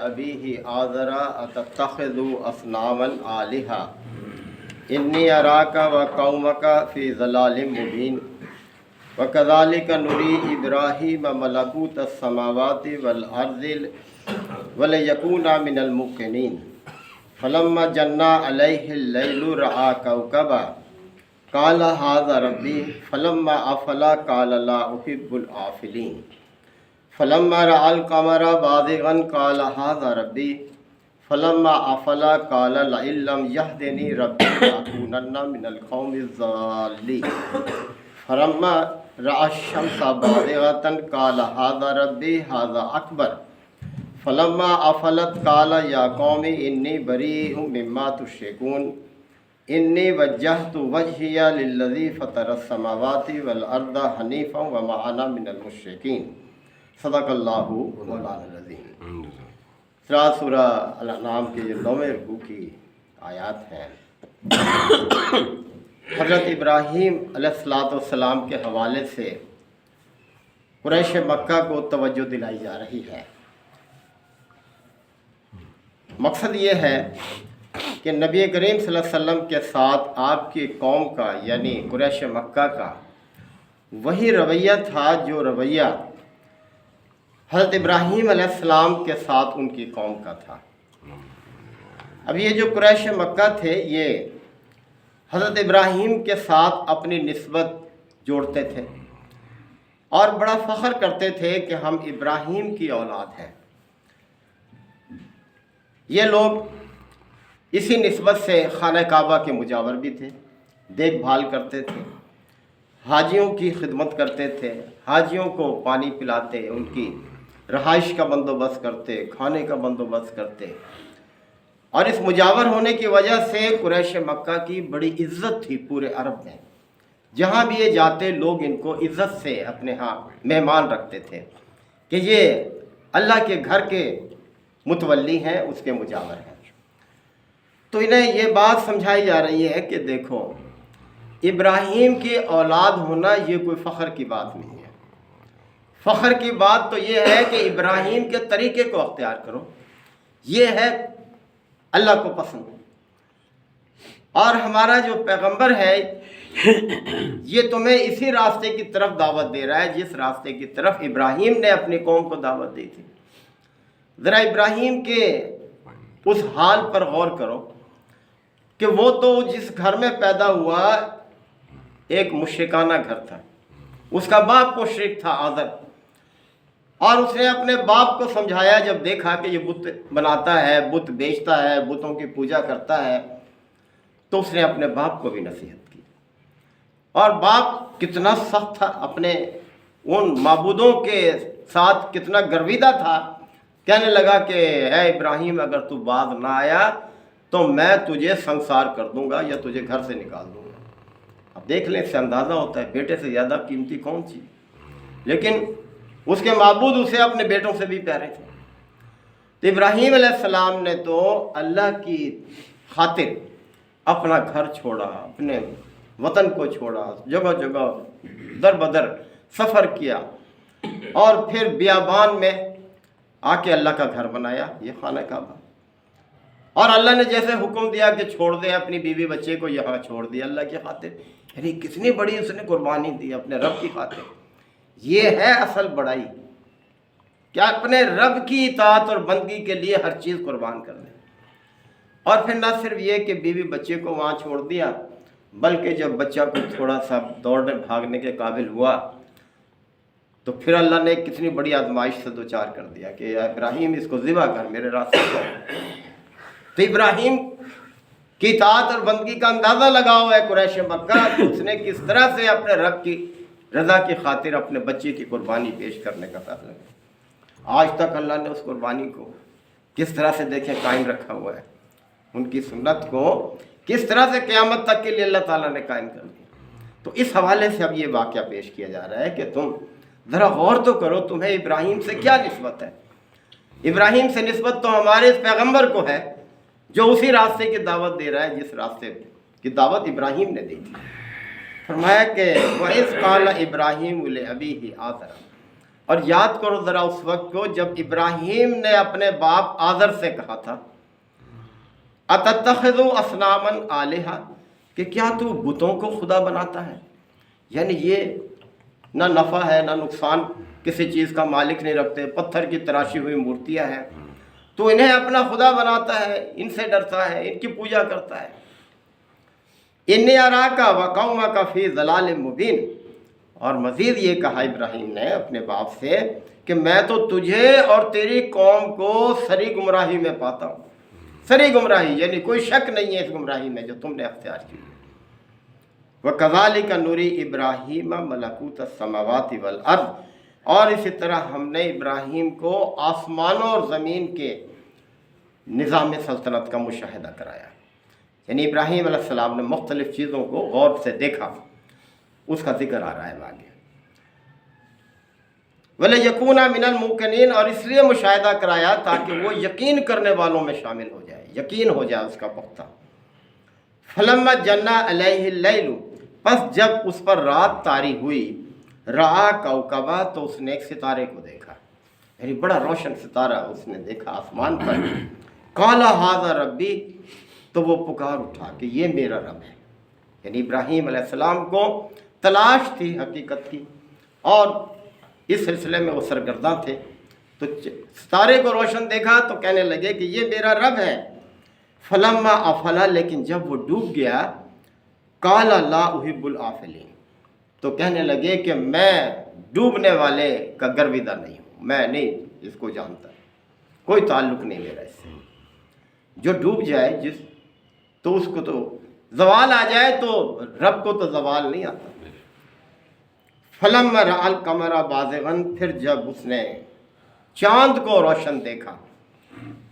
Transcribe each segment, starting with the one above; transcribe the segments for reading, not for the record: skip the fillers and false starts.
لأبيه آزر أتتخذ أصناما آلهة إني أراك وقومك في ضلال مبين وكذلك نري إبراهيم ملكوت السماوات والأرض وليكون من الموقنين فلما جن عليه الليل رأى كوكبا قال هذا ربي فلما أفل قال لا أحب الآفلين فلما رأى القمر بازغا قال هذا ربي فلما أفل قال لئن لم يهدني ربي لأكونن من القوم الضالين فلما رأى الشمس بازغة قال هذا ربي هذا أكبر فلما أفلت قال يا قوم إني بريء مما تشركون إني وجهت وجهي للذي فطر السماوات والأرض حنيفا وما أنا من المشركين صدق اللہ مولانا العظیم۔ سورہ الانعام کے یہ 9ویں رکوع کی آیات ہیں۔ حضرت ابراہیم علیہ السلام کے حوالے سے قریش مکہ کو توجہ دلائی جا رہی ہے۔ مقصد یہ ہے کہ نبی کریم صلی اللہ علیہ وسلم کے ساتھ آپ کی قوم کا یعنی قریش مکہ کا وہی رویہ تھا جو رویہ حضرت ابراہیم علیہ السلام کے ساتھ ان کی قوم کا تھا۔ اب یہ جو قریش مکہ تھے یہ حضرت ابراہیم کے ساتھ اپنی نسبت جوڑتے تھے اور بڑا فخر کرتے تھے کہ ہم ابراہیم کی اولاد ہیں۔ یہ لوگ اسی نسبت سے خانہ کعبہ کے مجاور بھی تھے، دیکھ بھال کرتے تھے، حاجیوں کی خدمت کرتے تھے، حاجیوں کو پانی پلاتے، ان کی رہائش کا بندوبست کرتے، کھانے کا بندوبست کرتے، اور اس مجاور ہونے کی وجہ سے قریش مکہ کی بڑی عزت تھی پورے عرب میں۔ جہاں بھی یہ جاتے لوگ ان کو عزت سے اپنے ہاں مہمان رکھتے تھے کہ یہ اللہ کے گھر کے متولی ہیں، اس کے مجاور ہیں۔ تو انہیں یہ بات سمجھائی جا رہی ہے کہ دیکھو ابراہیم کی اولاد ہونا یہ کوئی فخر کی بات نہیں ہے۔ فخر کی بات تو یہ ہے کہ ابراہیم کے طریقے کو اختیار کرو، یہ ہے اللہ کو پسند۔ اور ہمارا جو پیغمبر ہے یہ تمہیں اسی راستے کی طرف دعوت دے رہا ہے جس راستے کی طرف ابراہیم نے اپنی قوم کو دعوت دی تھی۔ ذرا ابراہیم کے اس حال پر غور کرو کہ وہ تو جس گھر میں پیدا ہوا ایک مشرکانہ گھر تھا، اس کا باپ مشرک تھا آزر، اور اس نے اپنے باپ کو سمجھایا جب دیکھا کہ یہ بت بناتا ہے، بت بیچتا ہے، بتوں کی پوجا کرتا ہے، تو اس نے اپنے باپ کو بھی نصیحت کی۔ اور باپ کتنا سخت تھا، اپنے ان معبودوں کے ساتھ کتنا گرویدہ تھا، کہنے لگا کہ اے ابراہیم اگر تو باز نہ آیا تو میں تجھے سنسار کر دوں گا یا تجھے گھر سے نکال دوں گا۔ اب دیکھ لیں، اس سے اندازہ ہوتا ہے بیٹے سے زیادہ قیمتی کون چیز، لیکن اس کے معبود اسے اپنے بیٹوں سے بھی پیارے تھے۔ تو ابراہیم علیہ السلام نے تو اللہ کی خاطر اپنا گھر چھوڑا، اپنے وطن کو چھوڑا، جگہ جگہ در بدر سفر کیا، اور پھر بیابان میں آ کے اللہ کا گھر بنایا، یہ خانہ کعبہ۔ اور اللہ نے جیسے حکم دیا کہ چھوڑ دے اپنی بیوی بچے کو، یہاں چھوڑ دیا اللہ کی خاطر۔ یعنی کتنی بڑی اس نے قربانی دی اپنے رب کی خاطر۔ یہ ہے اصل بڑائی کہ اپنے رب کی اطاعت اور بندگی کے لیے ہر چیز قربان کر دیں۔ اور پھر نہ صرف یہ کہ بیوی بچے کو وہاں چھوڑ دیا، بلکہ جب بچہ کو تھوڑا سا دوڑنے بھاگنے کے قابل ہوا تو پھر اللہ نے کتنی بڑی آزمائش سے دوچار کر دیا کہ ابراہیم اس کو ذبح کر، میرے راستے پر۔ تو ابراہیم کی اطاعت اور بندگی کا اندازہ لگا ہوا ہے قریش مکہ، تو اس نے کس طرح سے اپنے رب کی رضا کی خاطر اپنے بچے کی قربانی پیش کرنے کا فیصلہ کیا۔ آج تک اللہ نے اس قربانی کو کس طرح سے دیکھیں قائم رکھا ہوا ہے، ان کی سنت کو کس طرح سے قیامت تک کے لیے اللہ تعالیٰ نے قائم کر دیا۔ تو اس حوالے سے اب یہ واقعہ پیش کیا جا رہا ہے کہ تم ذرا غور تو کرو، تمہیں ابراہیم سے کیا نسبت ہے۔ ابراہیم سے نسبت تو ہمارے اس پیغمبر کو ہے جو اسی راستے کی دعوت دے رہا ہے جس راستے کی دعوت ابراہیم نے دی تھی۔ فرمایا کہ وَإِذْ قَالَ إِبْرَاهِيمُ لِأَبِيهِ آزَرَ، اور یاد کرو ذرا اس وقت کو جب ابراہیم نے اپنے باپ آذر سے کہا تھا اتتخذ اصناما آلہہ، کہ کیا تو بتوں کو خدا بناتا ہے؟ یعنی یہ نہ نفع ہے نہ نقصان، کسی چیز کا مالک نہیں رکھتے، پتھر کی تراشی ہوئی مورتیاں ہیں، تو انہیں اپنا خدا بناتا ہے، ان سے ڈرتا ہے، ان کی پوجا کرتا ہے۔ انی اراک وقومک فی ضلال مبین، اور مزید یہ کہا ابراہیم نے اپنے باپ سے کہ میں تو تجھے اور تیری قوم کو سری گمراہی میں پاتا ہوں۔ سری گمراہی یعنی کوئی شک نہیں ہے اس گمراہی میں جو تم نے اختیار کی۔ وَكَذَلِكَ نُرِي إِبْرَاهِيمَ مَلَكُوتَ السَّمَاوَاتِ وَالْأَرْضِ، اور اسی طرح ہم نے ابراہیم کو آسمانوں اور زمین کے نظام سلطنت کا مشاہدہ کرایا۔ یعنی ابراہیم علیہ السلام نے مختلف چیزوں کو غور سے دیکھا، اس کا ذکر آ رہا ہے آگے۔ وَلَيَكُونَ مِنَ الْمُوقِنِينَ، اور اس لیے مشاہدہ کرایا تاکہ وہ یقین کرنے والوں میں شامل ہو جائے، یقین ہو جائے اس کا پختہ۔ فَلَمَّا جَنَّ عَلَيْهِ اللَّيْلُ، پس جب اس پر رات طاری ہوئی، رَآ كَوْكَبًا، تو اس نے ایک ستارے کو دیکھا، یعنی بڑا روشن ستارہ اس نے دیکھا آسمان پر۔ قَالَ هَذَا رَبِّي، تو وہ پکار اٹھا کہ یہ میرا رب ہے۔ یعنی ابراہیم علیہ السلام کو تلاش تھی حقیقت کی، اور اس سلسلے میں وہ سرگرداں تھے، تو ستارے کو روشن دیکھا تو کہنے لگے کہ یہ میرا رب ہے۔ فلما افلا، لیکن جب وہ ڈوب گیا، قال لا احب الافلین، تو کہنے لگے کہ میں ڈوبنے والے کا گرویدہ نہیں ہوں، میں نہیں اس کو جانتا، کوئی تعلق نہیں میرا اس سے۔ جو ڈوب جائے تو اس کو تو زوال آ جائے، تو رب کو تو زوال نہیں آتا۔ فلما رأى القمر بازغا، پھر جب اس نے چاند کو روشن دیکھا،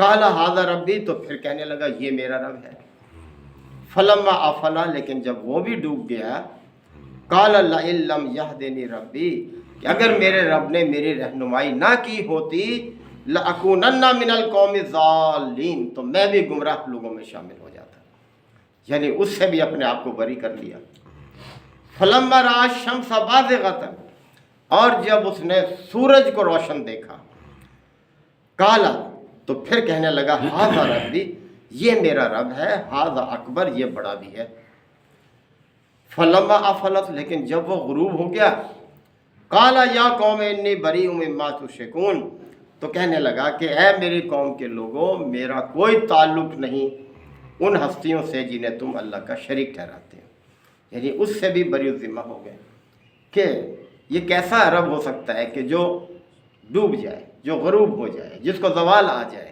قال هذا ربی، تو پھر کہنے لگا یہ میرا رب ہے۔ فلما افلا، لیکن جب وہ بھی ڈوب گیا، قال لئن لم يهدني ربی، کہ اگر میرے رب نے میری رہنمائی نہ کی ہوتی، لأکونن من القوم الضالین، تو میں بھی گمراہ لوگوں میں شامل ہو جاتا، یعنی اس سے بھی اپنے آپ کو بری کر لیا۔ فلما رأى الشمس بازغة، اور جب اس نے سورج کو روشن دیکھا، قال، تو پھر کہنے لگا ھذا ربی، یہ میرا رب ہے، ھذا اکبر، یہ بڑا بھی ہے۔ فلما افلت، لیکن جب وہ غروب ہو گیا، قال یا قوم انی بریء مما تشرکون، تو کہنے لگا کہ اے میری قوم کے لوگوں، میرا کوئی تعلق نہیں ان ہستیوں سے جنہیں تم اللہ کا شریک ٹھہراتے ہو۔ یعنی اس سے بھی بری ذمہ ہو گئے کہ یہ کیسا رب ہو سکتا ہے کہ جو ڈوب جائے، جو غروب ہو جائے، جس کو زوال آ جائے،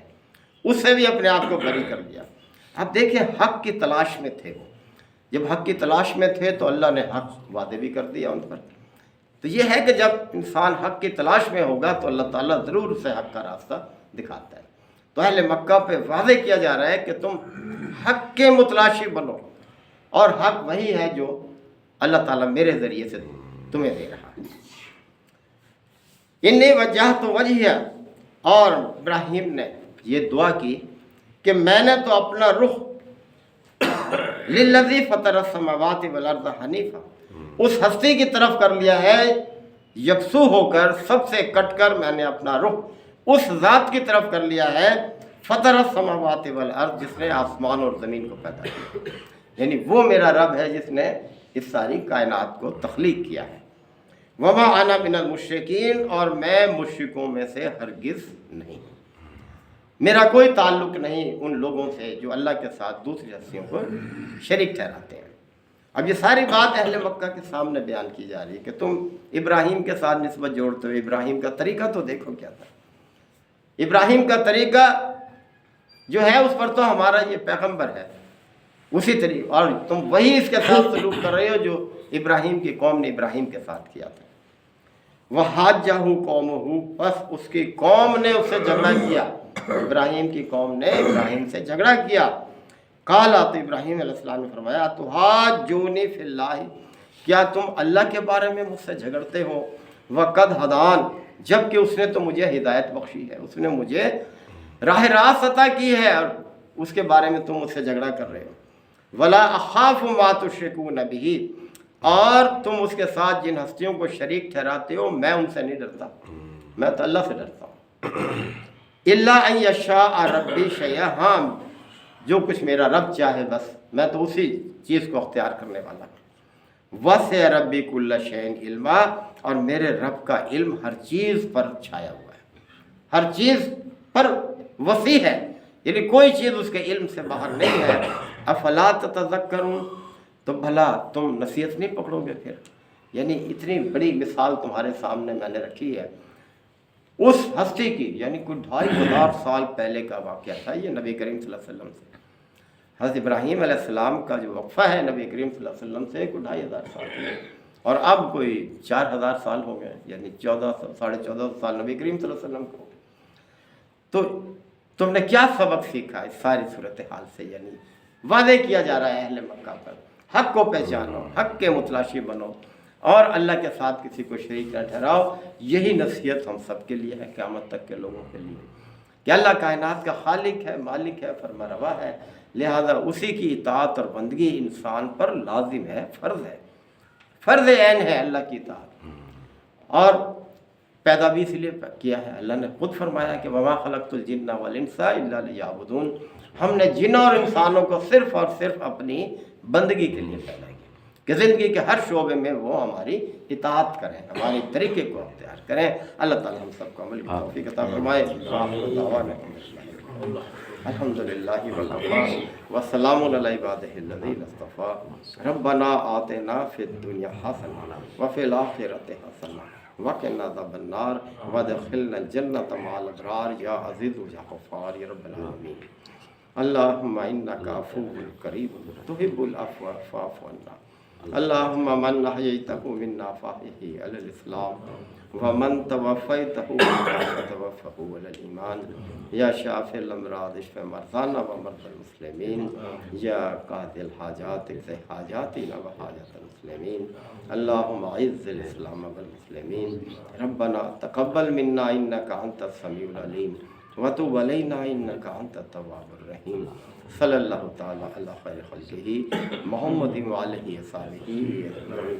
اس سے بھی اپنے آپ کو بری کر دیا۔ اب دیکھیں حق کی تلاش میں تھے وہ، جب حق کی تلاش میں تھے تو اللہ نے حق وعدے بھی کر دیا ان پر۔ تو یہ ہے کہ جب انسان حق کی تلاش میں ہوگا تو اللہ تعالیٰ ضرور اسے حق کا راستہ دکھاتا ہے۔ تو اہل مکہ پہ واضح کیا جا رہا ہے کہ تم حق کے متلاشی بنو، اور حق وہی ہے جو اللہ تعالیٰ میرے ذریعے سے تمہیں دے رہا ہے۔ انی وجہت وجہیہ، اور ابراہیم نے یہ دعا کی کہ میں نے تو اپنا رخ للذی فطر السماوات والارض حنیفا، اس ہستی کی طرف کر لیا ہے یکسو ہو کر، سب سے کٹ کر میں نے اپنا رخ اس ذات کی طرف کر لیا ہے، فطر السماوات والارض، جس نے آسمان اور زمین کو پیدا کیا۔ یعنی وہ میرا رب ہے جس نے اس ساری کائنات کو تخلیق کیا ہے۔ وما انا من المشرکین، اور میں مشرکوں میں سے ہرگز نہیں، میرا کوئی تعلق نہیں ان لوگوں سے جو اللہ کے ساتھ دوسری ہستیوں کو شریک ٹھہراتے ہیں۔ اب یہ ساری بات اہل مکہ کے سامنے بیان کی جا رہی ہے کہ تم ابراہیم کے ساتھ نسبت جوڑتے ہو، ابراہیم کا طریقہ تو دیکھو کیا تھا۔ ابراہیم کا طریقہ جو ہے اس پر تو ہمارا یہ پیغمبر ہے اسی طریقے، اور تم وہی اس کے ساتھ سلوک کر رہے ہو جو ابراہیم کی قوم نے ابراہیم کے ساتھ کیا تھا۔ وَحَاجَّهُ قَوْمُهُ، بس اس کی قوم نے اس سے جھگڑا کیا، ابراہیم کی قوم نے ابراہیم سے جھگڑا کیا۔ قال، تو ابراہیم علیہ السلام نے فرمایا تحاجونی فی اللہ، کیا تم اللہ کے بارے میں مجھ سے جھگڑتے ہو، وقد ہدان، جبکہ اس نے تو مجھے ہدایت بخشی ہے، اس نے مجھے راہ راست عطا کی ہے، اور اس کے بارے میں تم مجھ سے جھگڑا کر رہے ہو۔ ولا اخاف ما تشرکون بہ، اور تم اس کے ساتھ جن ہستیوں کو شریک ٹھہراتے ہو میں ان سے نہیں ڈرتا، میں تو اللہ سے ڈرتا ہوں۔ الا ان یشاء ربی شیئا، ہاں جو کچھ میرا رب چاہے بس میں تو اسی چیز کو اختیار کرنے والا ہوں۔ وسع ربی کل شیء علما، اور میرے رب کا علم ہر چیز پر چھایا ہوا ہے، ہر چیز پر وسیع ہے، یعنی کوئی چیز اس کے علم سے باہر نہیں ہے۔ افلا تتذکرون، تو بھلا تم نصیحت نہیں پکڑو گے پھر؟ یعنی اتنی بڑی مثال تمہارے سامنے میں نے رکھی ہے اس ہستی کی، یعنی کوئی 2500 سال پہلے کا واقعہ تھا یہ نبی کریم صلی اللہ علیہ وسلم سے۔ حضرت ابراہیم علیہ السلام کا جو وقفہ ہے نبی کریم صلی اللہ علیہ وسلم سے کوئی 2500 سال پہلے، اور اب کوئی 4000 سال ہو گئے، یعنی 1400 سال نبی کریم صلی اللہ علیہ وسلم کو۔ تو تم نے کیا سبق سیکھا اس ساری صورتحال سے؟ یعنی واضح کیا جا رہا ہے اہل مکہ پر، حق کو پہچانو، حق کے متلاشی بنو، اور اللہ کے ساتھ کسی کو شریک نہ ٹھہراؤ۔ یہی نصیحت ہم سب کے لیے ہے، قیامت تک کے لوگوں کے لیے، کہ اللہ کائنات کا خالق ہے، مالک ہے، فرما روا ہے، لہذا اسی کی اطاعت اور بندگی انسان پر لازم ہے، فرض عین ہے اللہ کی اطاعت۔ اور پیدا بھی اس لیے کیا ہے، اللہ نے خود فرمایا کہ وما خلقت الجن والانس الا لیعبدون، ہم نے جنوں اور انسانوں کو صرف اور صرف اپنی بندگی کے لیے پیدا کیا، کہ زندگی کے ہر شعبے میں وہ ہماری اطاعت کریں، ہمارے طریقے کو اختیار کریں۔ اللہ تعالی ہم سب کو عمل کی توفیق عطا فرمائے۔ الحمدللہ وکفی وسلام علی عبادہ الذین اصطفی، ربنا آتنا فی الدنیا حسنہ وفی الآخرۃ حسنہ وقنا عذاب النار وادخلنا الجنۃ مع الابرار یا عزیز یا غفار یا رب العالمین۔ اللہم انک عفو کریم تحب العفو فاعف عنا۔ اللہم من احییتہ منا فاحیہ علی الاسلام ومن توفیتہ منا فتوفہ علی الایمان، یا شافی الامراض اشف مرضانا ومرضى المسلمین، یا قاضی الحاجات اقض حاجاتنا وحاجات المسلمین۔ اللہم اعز الاسلام والمسلمین، ربنا تقبل منا انک انت السمیع العلیم وتب علینا انک انت التواب الرحیم۔ صلی اللہ تعالی علی خیر خلقہ محمد وآلہ وصحبہ اجمعین۔